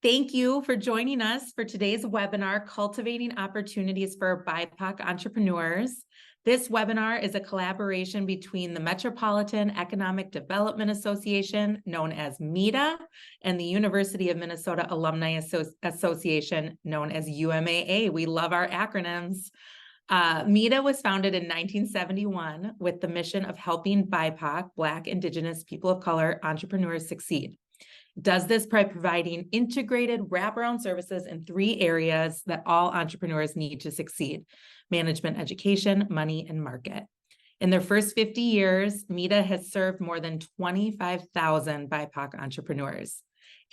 Thank you for joining us for today's webinar, Cultivating Opportunities for BIPOC Entrepreneurs. This webinar is a collaboration between the Metropolitan Economic Development Association, known as MEDA, and the University of Minnesota Alumni Association, known as UMAA. We love our acronyms. MEDA was founded in 1971 with the mission of helping BIPOC, Black, Indigenous, people of color entrepreneurs succeed. Does this by providing integrated wraparound services in 3 areas that all entrepreneurs need to succeed: management, education, money, and market. In their first 50 years, MEDA has served more than 25,000 BIPOC entrepreneurs.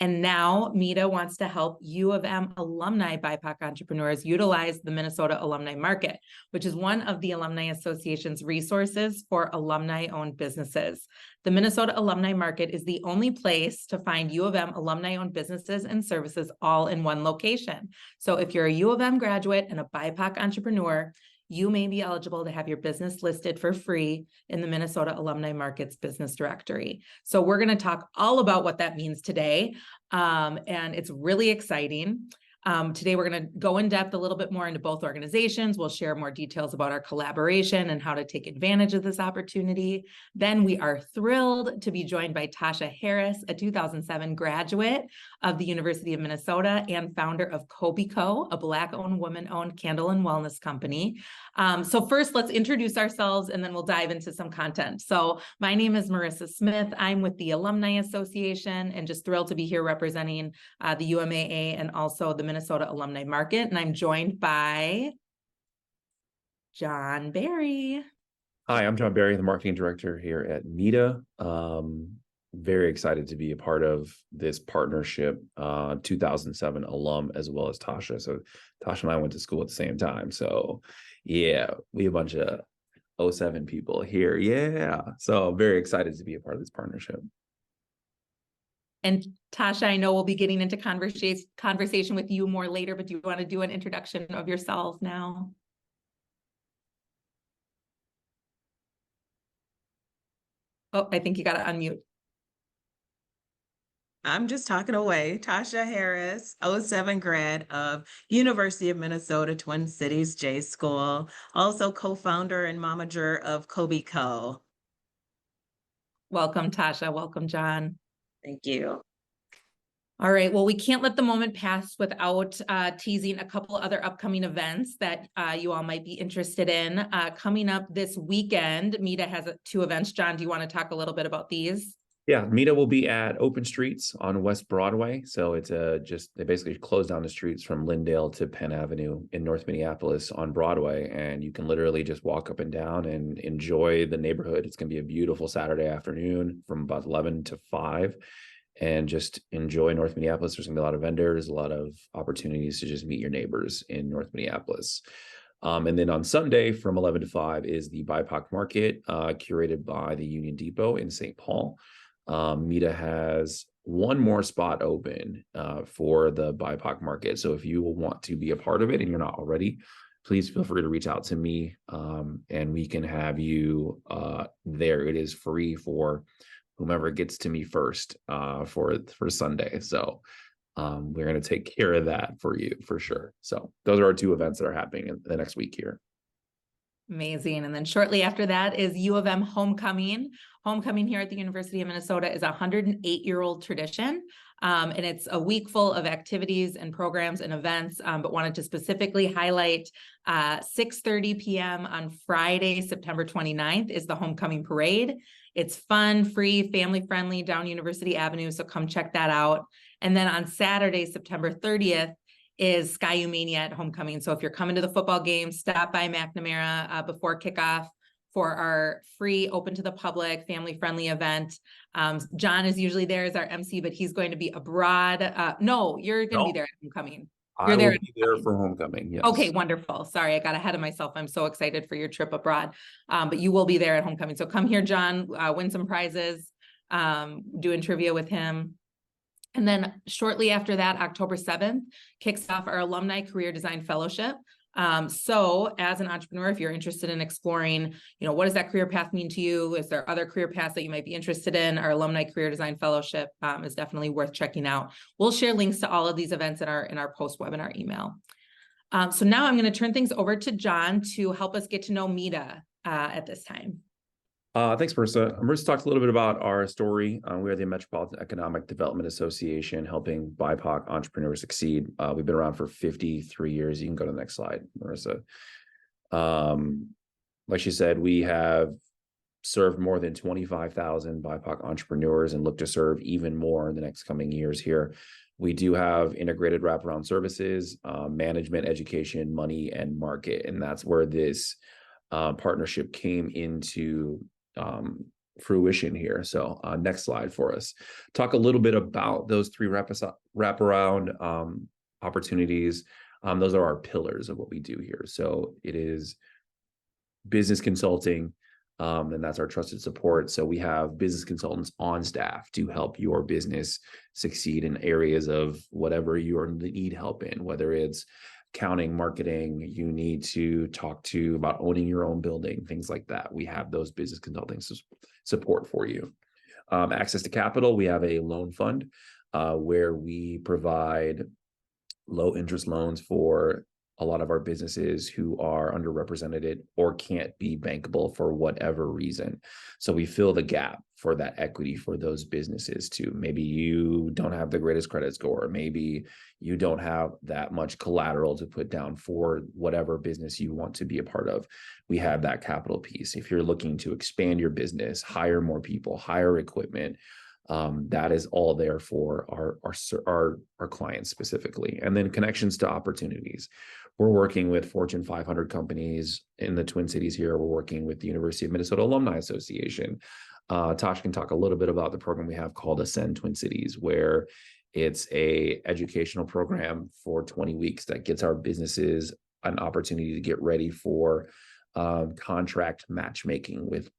And now MEDA wants to help U of M alumni BIPOC entrepreneurs utilize the Minnesota Alumni Market, which is one of the Alumni Association's resources for alumni-owned businesses. The Minnesota Alumni Market is the only place to find U of M alumni-owned businesses and services all in one location. So if you're a U of M graduate and a BIPOC entrepreneur, you may be eligible to have your business listed for free in the Minnesota Alumni Market's business directory. So we're going to talk all about what that means today, and it's really exciting. Today, we're going to go in depth a little bit more into both organizations. We'll share more details about our collaboration and how to take advantage of this opportunity. Then we are thrilled to be joined by Tasha Harris, a 2007 graduate of the University of Minnesota and founder of Kobi Co, a Black-owned, woman-owned candle and wellness company. So first, let's introduce ourselves, and then we'll dive into some content. So my name is Marissa Smith. I'm with the Alumni Association, and just thrilled to be here representing the UMAA and also the Minnesota Alumni Market. And I'm joined by John Barry. Hi, I'm John Barry, the marketing director here at MEDA. Very excited to be a part of this partnership, 2007 alum, as well as Tasha. So Tasha and I went to school at the same time. So yeah, we have a bunch of 07 people here. Yeah. So very excited to be a part of this partnership. And Tasha, I know we'll be getting into conversation with you more later, but do you want to do an introduction of yourself now? Oh, I think you got to unmute. I'm just talking away. Tasha Harris, 07 grad of University of Minnesota Twin Cities J School, also co-founder and momager of Kobi Co. Welcome, Tasha. Welcome, John. Thank you. All right, well, we can't let the moment pass without teasing a couple other upcoming events that you all might be interested in. Coming up this weekend, MEDA has 2 events. John, do you want to talk a little bit about these? Yeah, MEDA will be at Open Streets on West Broadway. So it's they basically close down the streets from Lyndale to Penn Avenue in North Minneapolis on Broadway. And you can literally just walk up and down and enjoy the neighborhood. It's going to be a beautiful Saturday afternoon from about 11 to 5. And just enjoy North Minneapolis. There's going to be a lot of vendors, a lot of opportunities to just meet your neighbors in North Minneapolis. And then on Sunday from 11 to 5 is the BIPOC Market, curated by the Union Depot in St. Paul. MEDA has one more spot open for the BIPOC Market. So if you want to be a part of it and you're not already, please feel free to reach out to me, and we can have you there. It is free for whomever gets to me first for Sunday. So we're going to take care of that for you for sure. So those are our 2 events that are happening in the next week here. Amazing. And then shortly after that is U of M Homecoming. Homecoming here at the University of Minnesota is a 108-year-old tradition. And it's a week full of activities and programs and events, but wanted to specifically highlight 6:30 p.m. on Friday, September 29th is the Homecoming Parade. It's fun, free, family-friendly down University Avenue, so come check that out. And then on Saturday, September 30th, is Sky Mania at Homecoming. So if you're coming to the football game, stop by McNamara before kickoff for our free, open to the public, family-friendly event. John is usually there as our MC, but he's going to be abroad. No, you're going to be there at Homecoming. You're there. I will be there for Homecoming, yes. Okay, wonderful. Sorry, I got ahead of myself. I'm so excited for your trip abroad. But you will be there at Homecoming. So come here, John, win some prizes, doing trivia with him. And then shortly after that, October 7th, kicks off our Alumni Career Design Fellowship. So as an entrepreneur, if you're interested in exploring, what does that career path mean to you? Is there other career paths that you might be interested in? Our Alumni Career Design Fellowship is definitely worth checking out. We'll share links to all of these events in our post-webinar email. So now I'm going to turn things over to John to help us get to know MEDA at this time. Thanks, Marissa. Marissa talked a little bit about our story. We are the Metropolitan Economic Development Association, helping BIPOC entrepreneurs succeed. We've been around for 53 years. You can go to the next slide, Marissa. Like she said, we have served more than 25,000 BIPOC entrepreneurs and look to serve even more in the next coming years here. We do have integrated wraparound services, management, education, money, and market. And that's where this partnership came into fruition here. So next slide for us. Talk a little bit about those three wraparound opportunities. Those are our pillars of what we do here. So it is business consulting, and that's our trusted support. So we have business consultants on staff to help your business succeed in areas of whatever you need help in, whether it's accounting, marketing, you need to talk to about owning your own building, things like that. We have those business consulting support for you. Access to capital, we have a loan fund where we provide low interest loans for a lot of our businesses who are underrepresented or can't be bankable for whatever reason. So we fill the gap for that equity for those businesses too. Maybe you don't have the greatest credit score. Maybe you don't have that much collateral to put down for whatever business you want to be a part of. We have that capital piece. If you're looking to expand your business, hire more people, hire equipment, that is all there for our clients specifically. And then connections to opportunities. We're working with Fortune 500 companies in the Twin Cities here. We're working with the University of Minnesota Alumni Association. Tasha can talk a little bit about the program we have called Ascend Twin Cities, where it's a educational program for 20 weeks that gets our businesses an opportunity to get ready for contract matchmaking with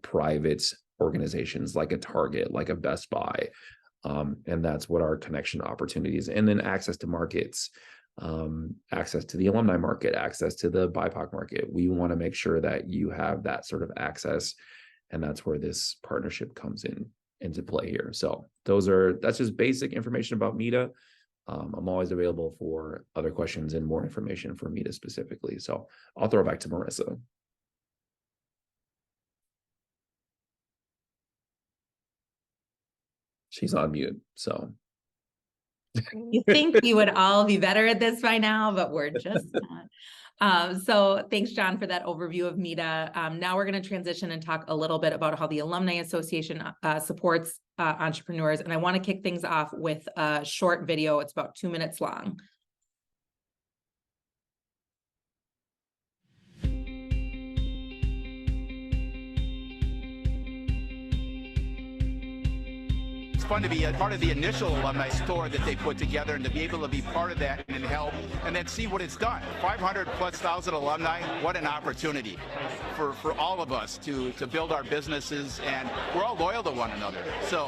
private organizations like a Target, like a Best Buy. And that's what our connection opportunities, and then access to markets, access to the alumni market, access to the BIPOC market. We want to make sure that you have that sort of access. And that's where this partnership comes into play here. So that's just basic information about MEDA. I'm always available for other questions and more information for MEDA specifically. So I'll throw it back to Marissa. She's on mute, so. You think you would all be better at this by now, but we're just not. So thanks, John, for that overview of MEDA. Now we're going to transition and talk a little bit about how the Alumni Association supports entrepreneurs. And I want to kick things off with a short video. It's about 2 minutes long. Fun to be a part of the initial alumni store that they put together, and to be able to be part of that and help and then see what it's done. 500,000+ alumni, what an opportunity for all of us to build our businesses, and we're all loyal to one another. So,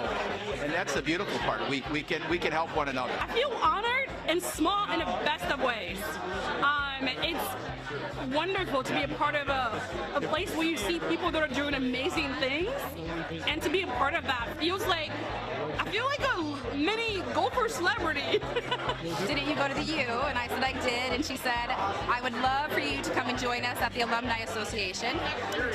and that's the beautiful part. We can help one another. I feel honored and small in the best of ways. It's wonderful to be a part of a place where you see people that are doing amazing things, and to be a part of that I feel like a mini golfer celebrity. Didn't you go to the U? And I said I did, and she said, I would love for you to come and join us at the Alumni Association.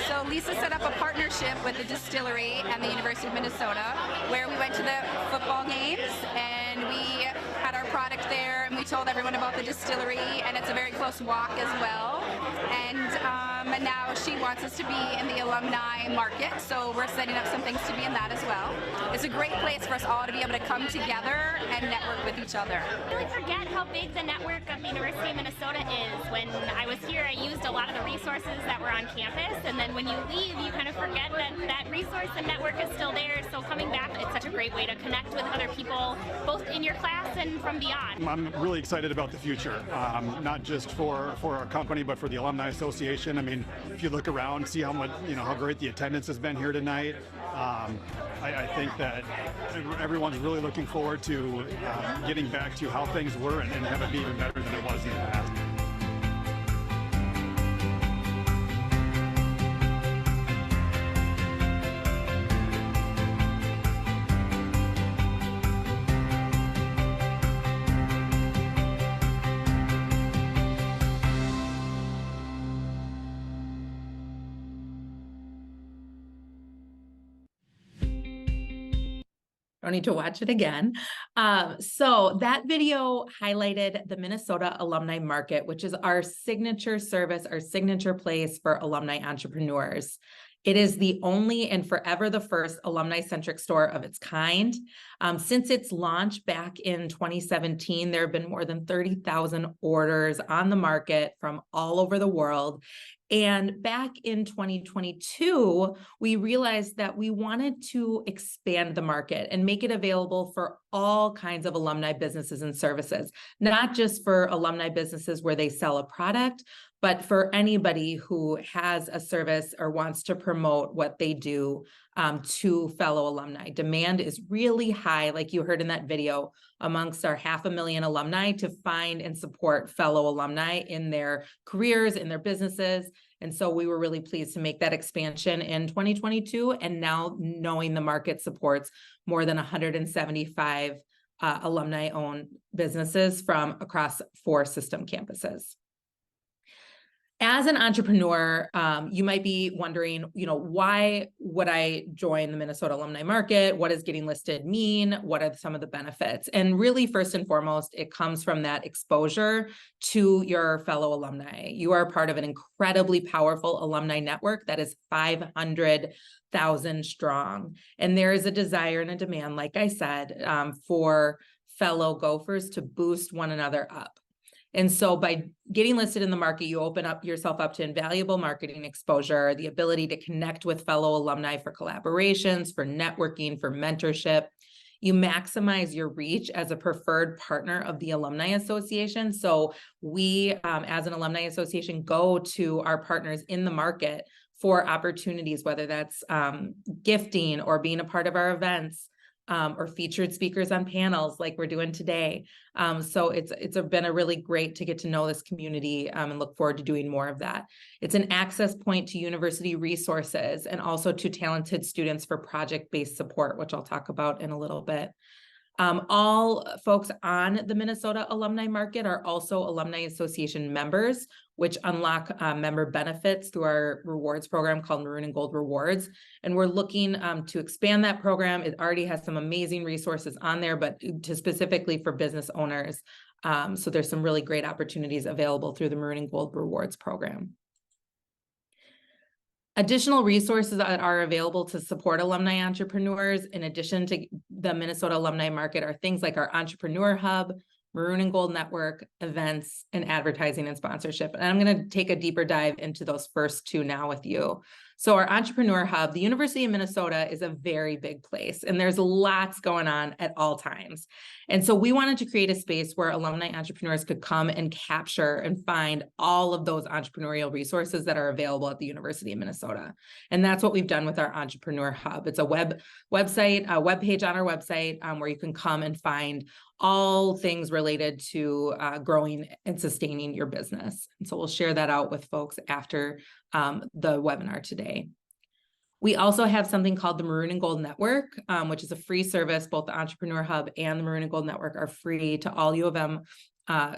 So Lisa set up a partnership with the distillery and the University of Minnesota, where we went to the football games, and we had our product there, and we told everyone about the distillery, and it's a very close walk as well. And now she wants us to be in the alumni market, so we're setting up some things to be in that as well. It's a great place for us all to be able to come together and network with each other. I really forget how big the network of the University of Minnesota is. When I was here, I used a lot of the resources that were on campus, and then when you leave, you kind of forget that that resource and network is still there. So coming back, it's such a great way to connect with other people, both in your class and from beyond. I'm really excited about the future, not just for our company, but for the Alumni Association. I mean, if you look around, see how much, how great the attendance has been here tonight. I think that everyone's really looking forward to getting back to how things were and have it be even better than it was in the past. don't need to watch it again. So that video highlighted the Minnesota Alumni Market, which is our signature service, our signature place for alumni entrepreneurs. It is the only and forever the first alumni-centric store of its kind. Since its launch back in 2017, there have been more than 30,000 orders on the market from all over the world. And back in 2022, we realized that we wanted to expand the market and make it available for all kinds of alumni businesses and services, not just for alumni businesses where they sell a product, but for anybody who has a service or wants to promote what they do to fellow alumni. Demand is really high, like you heard in that video, amongst our 500,000 alumni to find and support fellow alumni in their careers, in their businesses. And so we were really pleased to make that expansion in 2022. And now knowing the market supports more than 175 alumni-owned businesses from across 4 system campuses. As an entrepreneur, you might be wondering, why would I join the Minnesota Alumni Market? What does getting listed mean? What are some of the benefits? And really, first and foremost, it comes from that exposure to your fellow alumni. You are part of an incredibly powerful alumni network that is 500,000 strong. And there is a desire and a demand, like I said, for fellow Gophers to boost one another up. And so by getting listed in the market, you open up yourself up to invaluable marketing exposure, the ability to connect with fellow alumni for collaborations, for networking, for mentorship. You maximize your reach as a preferred partner of the Alumni Association. So we, as an Alumni Association, go to our partners in the market for opportunities, whether that's gifting or being a part of our events, or featured speakers on panels like we're doing today. So it's been a really great to get to know this community and look forward to doing more of that. It's an access point to university resources and also to talented students for project-based support, which I'll talk about in a little bit. All folks on the Minnesota Alumni Market are also Alumni Association members, which unlock member benefits through our rewards program called Maroon and Gold Rewards. And we're looking to expand that program. It already has some amazing resources on there, but to specifically for business owners. So there's some really great opportunities available through the Maroon and Gold Rewards program. Additional resources that are available to support alumni entrepreneurs, in addition to the Minnesota Alumni Market, are things like our Entrepreneur Hub, Maroon and Gold Network, events, and advertising and sponsorship. And I'm going to take a deeper dive into those first 2 now with you. So our Entrepreneur Hub, the University of Minnesota is a very big place, and there's lots going on at all times. And so we wanted to create a space where alumni entrepreneurs could come and capture and find all of those entrepreneurial resources that are available at the University of Minnesota. And that's what we've done with our Entrepreneur Hub. It's a webpage on our website where you can come and find all things related to growing and sustaining your business. And so we'll share that out with folks after the webinar today. We also have something called the Maroon and Gold Network, which is a free service. Both the Entrepreneur Hub and the Maroon and Gold Network are free to all U of M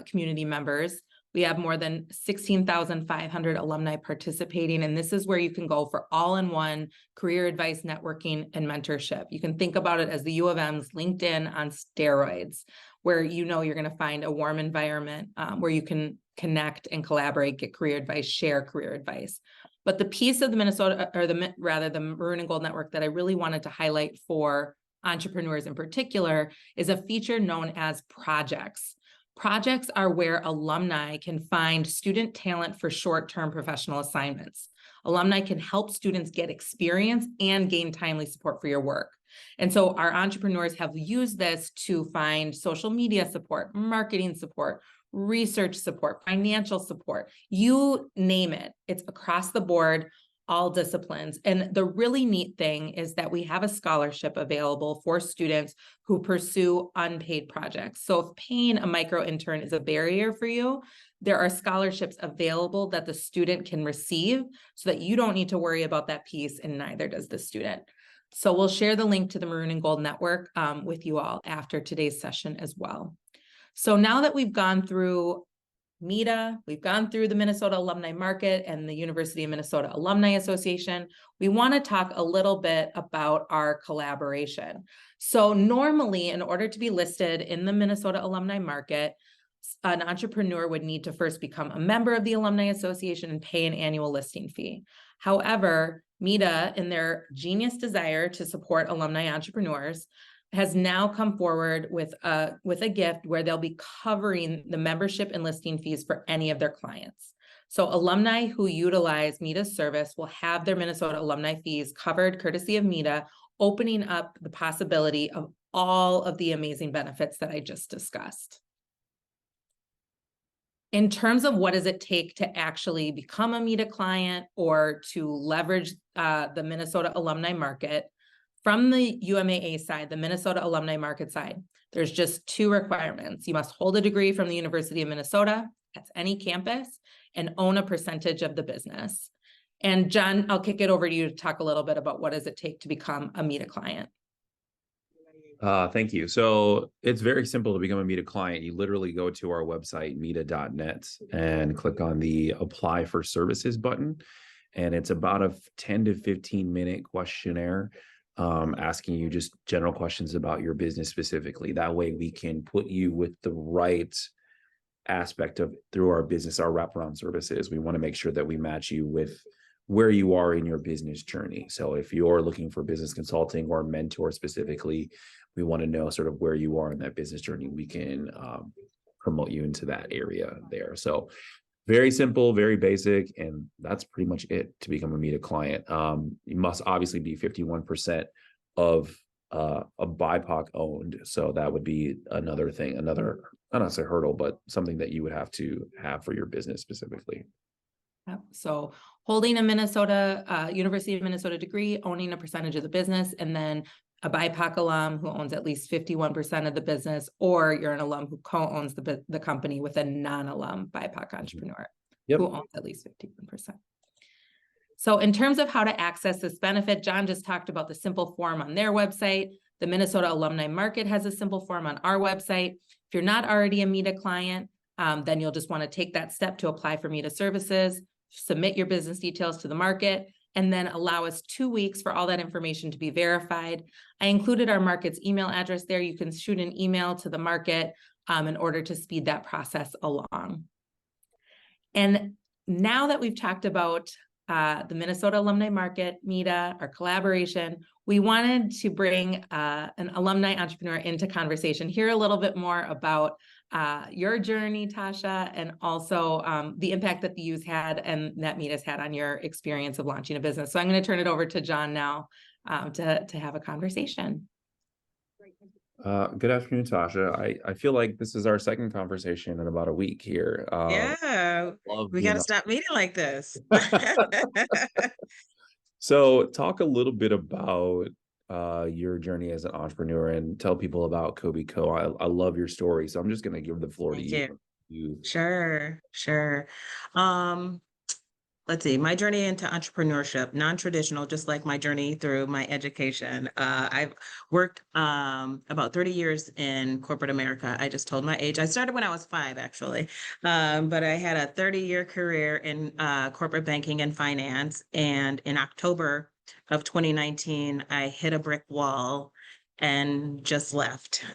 community members. We have more than 16,500 alumni participating, and this is where you can go for all-in-one career advice, networking, and mentorship. You can think about it as the U of M's LinkedIn on steroids, where you're going to find a warm environment where you can connect and collaborate, get career advice, share career advice. But the piece of the the Maroon and Gold Network that I really wanted to highlight for entrepreneurs in particular is a feature known as projects. Projects are where alumni can find student talent for short-term professional assignments. Alumni can help students get experience and gain timely support for your work. And so our entrepreneurs have used this to find social media support, marketing support, research support, financial support, you name it. It's across the board, all disciplines. And the really neat thing is that we have a scholarship available for students who pursue unpaid projects. So if paying a micro intern is a barrier for you, there are scholarships available that the student can receive so that you don't need to worry about that piece, and neither does the student. So we'll share the link to the Maroon and Gold Network with you all after today's session as well. So now that we've gone through MEDA, we've gone through the Minnesota Alumni Market and the University of Minnesota Alumni Association. We want to talk a little bit about our collaboration. So normally, in order to be listed in the Minnesota Alumni Market, an entrepreneur would need to first become a member of the Alumni Association and pay an annual listing fee. However, MEDA, in their genius desire to support alumni entrepreneurs, has now come forward with a gift where they'll be covering the membership and listing fees for any of their clients. So alumni who utilize MEDA's service will have their Minnesota alumni fees covered courtesy of MEDA, opening up the possibility of all of the amazing benefits that I just discussed. In terms of what does it take to actually become a MEDA client or to leverage the Minnesota Alumni Market, from the UMAA side, the Minnesota Alumni Market side, there's just two requirements. You must hold a degree from the University of Minnesota, that's any campus, and own a percentage of the business. And John, I'll kick it over to you to talk a little bit about what does it take to become a MEDA client. Thank you. So it's very simple to become a MEDA client. You literally go to our website, meda.net, and click on the Apply for Services button. And it's about a 10 to 15 minute questionnaire asking you just general questions about your business specifically. That way we can put you with the right aspect of through our business, our wraparound services. We want to make sure that we match you with where you are in your business journey. So if you're looking for business consulting or mentor specifically, we want to know sort of where you are in that business journey. We can promote you into that area there. So very simple, very basic, and that's pretty much it to become a MEDA client. You must obviously be 51% of a BIPOC owned. So that would be another thing, another, I don't say hurdle, but something that you would have to have for your business specifically. So holding a Minnesota, University of Minnesota degree, owning a percentage of the business, and then a BIPOC alum who owns at least 51% of the business, or you're an alum who co-owns the company with a non-alum BIPOC entrepreneur who owns at least 51%. So in terms of how to access this benefit, John just talked about the simple form on their website. The Minnesota Alumni Market has a simple form on our website. If you're not already a MEDA client, then you'll just want to take that step to apply for MEDA services, submit your business details to the market, and then allow us 2 weeks for all that information to be verified. I included our market's email address there. You can shoot an email to the market in order to speed that process along. And now that we've talked about the Minnesota Alumni Market, MEDA, our collaboration, we wanted to bring an alumni entrepreneur into conversation, hear a little bit more about your journey, Tasha, and also the impact that the U's had and that MEDA's had on your experience of launching a business. So I'm going to turn it over to John now to have a conversation. Good afternoon, Tasha. I feel like this is our second conversation in about a week here. Yeah, we got to stop meeting like this. So talk a little bit about your journey as an entrepreneur and tell people about Kobi Co. I love your story, so I'm just going to give the floor to you. Sure. Let's see, my journey into entrepreneurship, non-traditional, just like my journey through my education. I've worked about 30 years in corporate America. I just told my age. I started when I was 5, actually. But I had a 30-year career in corporate banking and finance. And in October of 2019, I hit a brick wall and just left.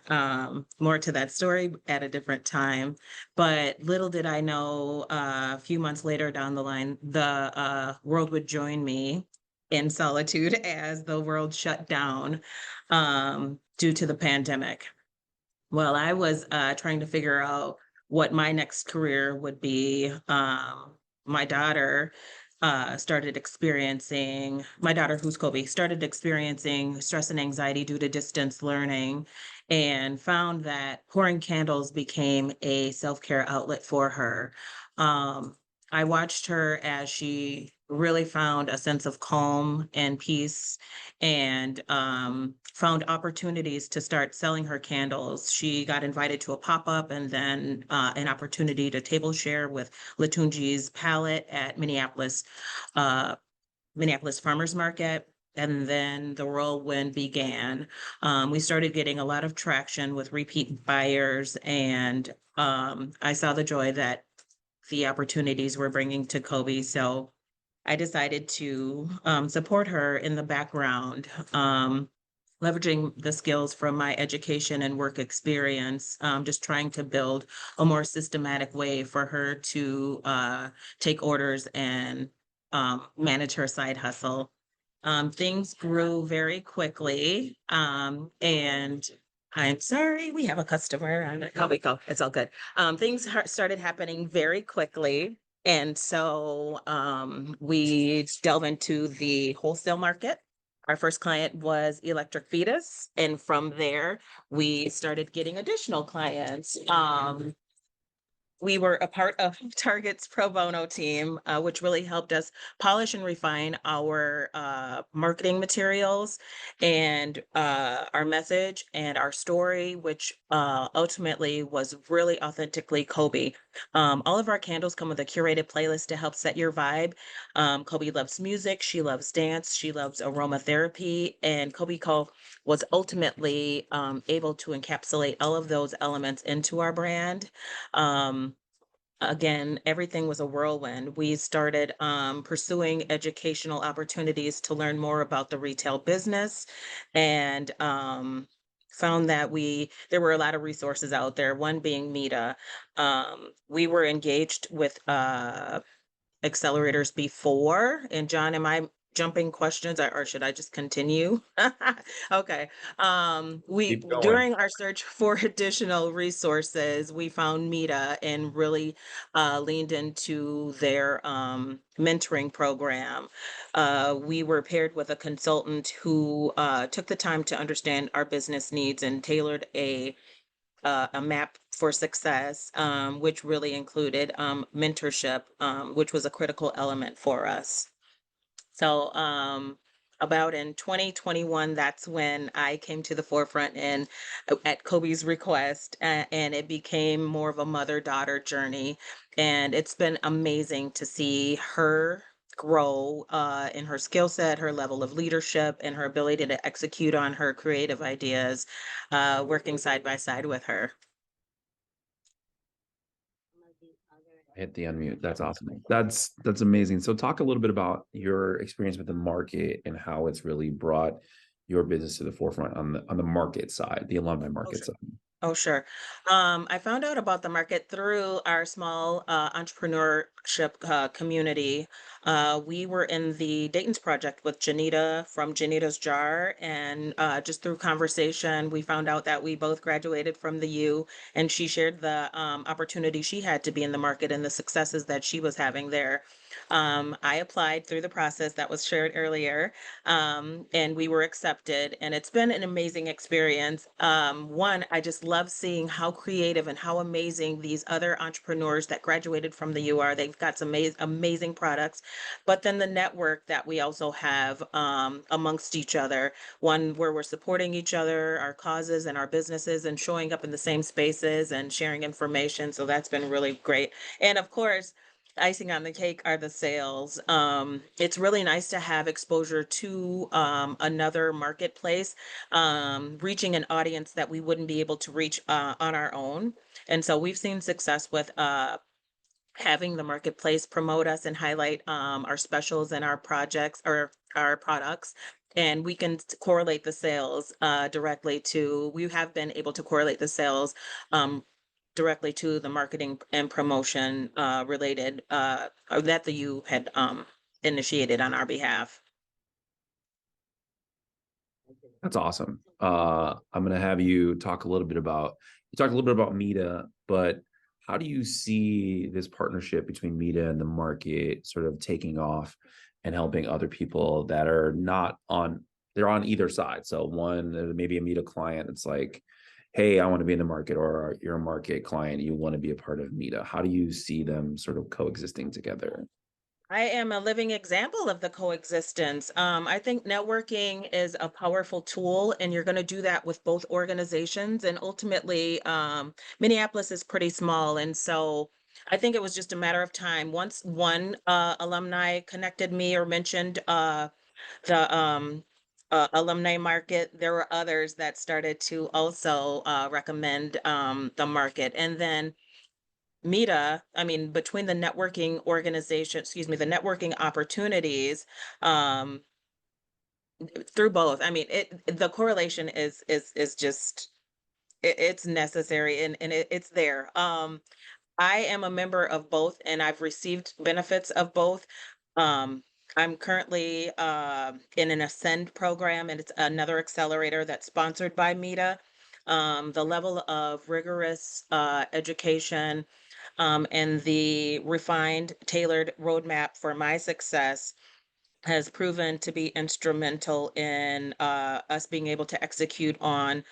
More to that story at a different time. But little did I know, a few months later down the line, the world would join me in solitude as the world shut down due to the pandemic. Well, I was trying to figure out what my next career would be. My daughter started experiencing, my daughter, who's Kobi, started experiencing stress and anxiety due to distance learning, and found that pouring candles became a self-care outlet for her. I watched her as she really found a sense of calm and peace, and found opportunities to start selling her candles. She got invited to a pop-up and then an opportunity to table share with Latunji's Palette at Minneapolis Farmers Market. And then the whirlwind began. We started getting a lot of traction with repeat buyers, and I saw the joy that the opportunities we're bringing to Kobe. So I decided to support her in the background, leveraging the skills from my education and work experience, just trying to build a more systematic way for her to take orders and manage her side hustle. Things grew very quickly, and I'm sorry, we have a customer. Kobi Co. It's all good. Things started happening very quickly. And so we delve into the wholesale market. Our first client was Electric Fetus. And from there, we started getting additional clients. We were a part of Target's pro bono team, which really helped us polish and refine our marketing materials and our message and our story, which ultimately was really authentically Kobe. All of our candles come with a curated playlist to help set your vibe. Kobe loves music, she loves dance, she loves aromatherapy, and Kobi Co was ultimately able to encapsulate all of those elements into our brand. Again, everything was a whirlwind. We started pursuing educational opportunities to learn more about the retail business, and found that there were a lot of resources out there, one being MEDA. We were engaged with accelerators before. And John, am I jumping questions, or should I just continue? Okay. Keep going. During our search for additional resources, we found MEDA and really leaned into their mentoring program. We were paired with a consultant who took the time to understand our business needs and tailored a map for success, which really included mentorship, which was a critical element for us. So about in 2021, that's when I came to the forefront and at Kobe's request, and it became more of a mother-daughter journey. And it's been amazing to see her grow in her skill set, her level of leadership, and her ability to execute on her creative ideas, working side by side with her. Hit the unmute. That's awesome. That's amazing. So talk a little bit about your experience with the market and how it's really brought your business to the forefront on the market side, the alumni market side. Oh, sure. I found out about the market through our small entrepreneurship community. We were in the Dayton's project with Janita from Janita's Jar, and just through conversation, we found out that we both graduated from the U, and she shared the opportunity she had to be in the market and the successes that she was having there. I applied through the process that was shared earlier, and we were accepted, and it's been an amazing experience. One, I just love seeing how creative and how amazing these other entrepreneurs that graduated from the U are. They've got some amazing products, but then the network that we also have amongst each other, one where we're supporting each other, our causes and our businesses, and showing up in the same spaces and sharing information. So that's been really great. And of course, icing on the cake are the sales. It's really nice to have exposure to another marketplace, reaching an audience that we wouldn't be able to reach on our own. And so we've seen success with having the marketplace promote us and highlight our specials and our projects or our products. And we can correlate the sales we have been able to correlate the sales directly to the marketing and promotion related that the U had initiated on our behalf. That's awesome. I'm going to have you talk a little bit about MEDA, but how do you see this partnership between MEDA and the market sort of taking off and helping other people that are they're on either side? So one, maybe a MEDA client, it's like, hey, I want to be in the market, or you're a market client, you want to be a part of MEDA. How do you see them sort of coexisting together? I am a living example of the coexistence. I think networking is a powerful tool, and you're going to do that with both organizations. And ultimately, Minneapolis is pretty small. And so I think it was just a matter of time. Once one alumni connected me or mentioned the alumni market, there were others that started to also recommend the market. And then MEDA, I mean, between the networking organization, excuse me, the networking opportunities, um, through both. I mean, the correlation is just it's necessary and it's there. I am a member of both and I've received benefits of both. Um, I'm currently in an Ascend program, and it's another accelerator that's sponsored by MEDA. The level of rigorous education and the refined, tailored roadmap for my success has proven to be instrumental in us being able to execute on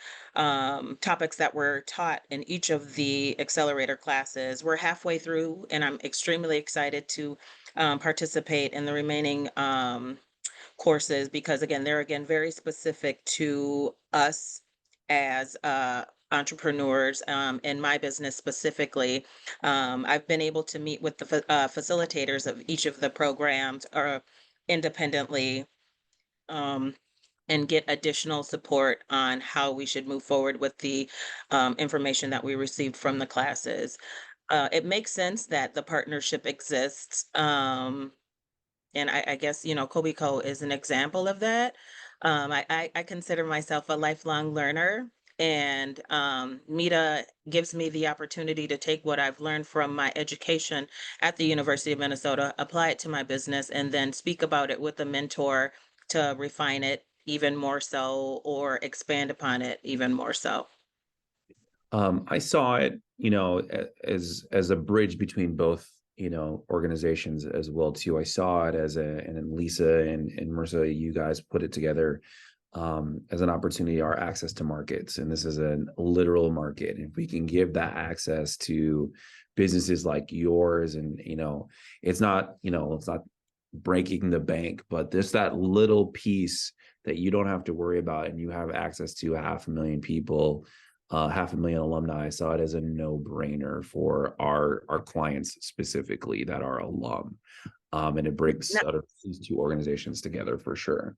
topics that were taught in each of the accelerator classes. We're halfway through, and I'm extremely excited to participate in the remaining courses because, again, they're again very specific to us as entrepreneurs in my business specifically. I've been able to meet with the facilitators of each of the programs or independently um, and get additional support on how we should move forward with the information that we received from the classes. It makes sense that the partnership exists. And I guess, you know, Kobi Co is an example of that. I consider myself a lifelong learner, and MEDA gives me the opportunity to take what I've learned from my education at the University of Minnesota, apply it to my business, and then speak about it with a mentor to refine it even more so or expand upon it even more so. I saw it, you know, as a bridge between both, you know, organizations as well too. I saw it as and then Lisa and Marissa, you guys put it together as an opportunity, our access to markets, and this is a literal market. If we can give that access to businesses like yours, and you know, it's not breaking the bank, but there's that little piece that you don't have to worry about, and you have access to 500,000 people. 500,000 alumni. I saw it as a no-brainer for our clients specifically that are alum, and it brings these two organizations together for sure.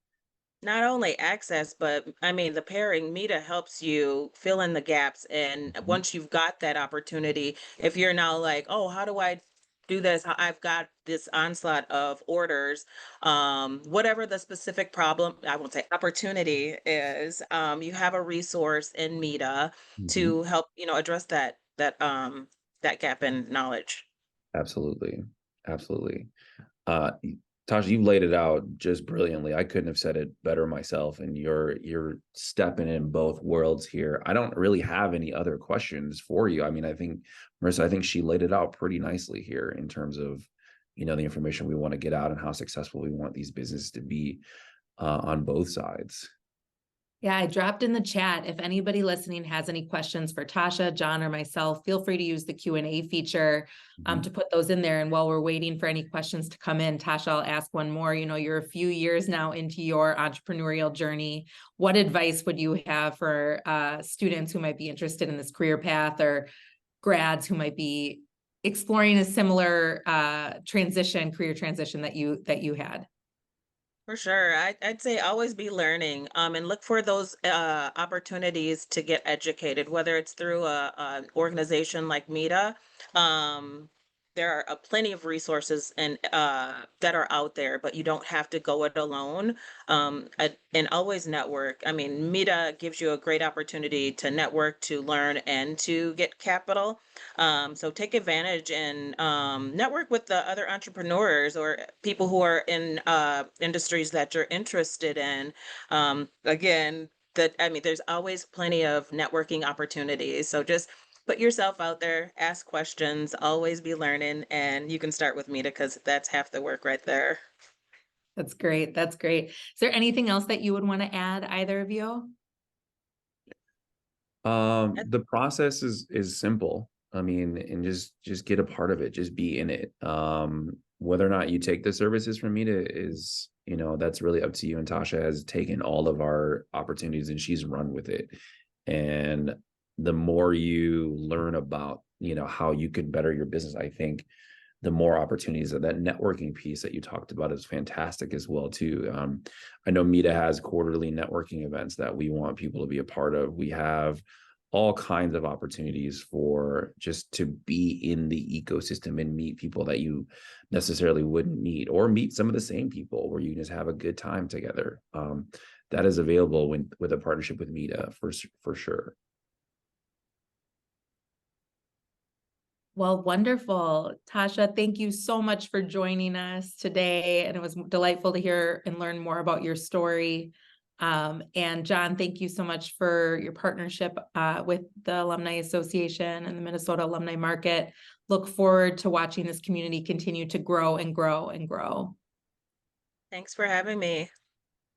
Not only access, but I mean, the pairing MEDA helps you fill in the gaps. And once you've got that opportunity, if you're now like, oh, how do I do this? I've got this onslaught of orders. Whatever the specific problem, I won't say opportunity is, you have a resource in MEDA to help, you know, address that gap in knowledge. Absolutely. Absolutely. Tasha, you laid it out just brilliantly. I couldn't have said it better myself, and you're stepping in both worlds here. I don't really have any other questions for you. I mean, I think Marissa, I think she laid it out pretty nicely here in terms of, you know, the information we want to get out and how successful we want these businesses to be on both sides. Yeah, I dropped in the chat. If anybody listening has any questions for Tasha, John, or myself, feel free to use the Q&A feature to put those in there. And while we're waiting for any questions to come in, Tasha, I'll ask one more. You know, you're a few years now into your entrepreneurial journey. What advice would you have for students who might be interested in this career path, or grads who might be exploring a similar career transition that you had? For sure. I'd say always be learning and look for those opportunities to get educated, whether it's through an organization like MEDA. There are plenty of resources and that are out there, but you don't have to go it alone. And always network. I mean, MEDA gives you a great opportunity to network, to learn, and to get capital. So take advantage and network with the other entrepreneurs or people who are in industries that you're interested in. Again, there's always plenty of networking opportunities. So just put yourself out there, ask questions, always be learning, and you can start with MEDA because that's half the work right there. That's great. That's great. Is there anything else that you would want to add, either of you? The process is simple. I mean, and just get a part of it, just be in it. Whether or not you take the services from MEDA is, you know, that's really up to you. And Tasha has taken all of our opportunities and she's run with it. And the more you learn about, you know, how you could better your business, I think the more opportunities. That networking piece that you talked about is fantastic as well too. I know MEDA has quarterly networking events that we want people to be a part of. We have all kinds of opportunities for just to be in the ecosystem and meet people that you necessarily wouldn't meet, or meet some of the same people where you just have a good time together. That is available with a partnership with MEDA for sure. Well, wonderful. Tasha, thank you so much for joining us today. And it was delightful to hear and learn more about your story. And John, thank you so much for your partnership with the Alumni Association and the Minnesota Alumni Market. Look forward to watching this community continue to grow and grow and grow. Thanks for having me.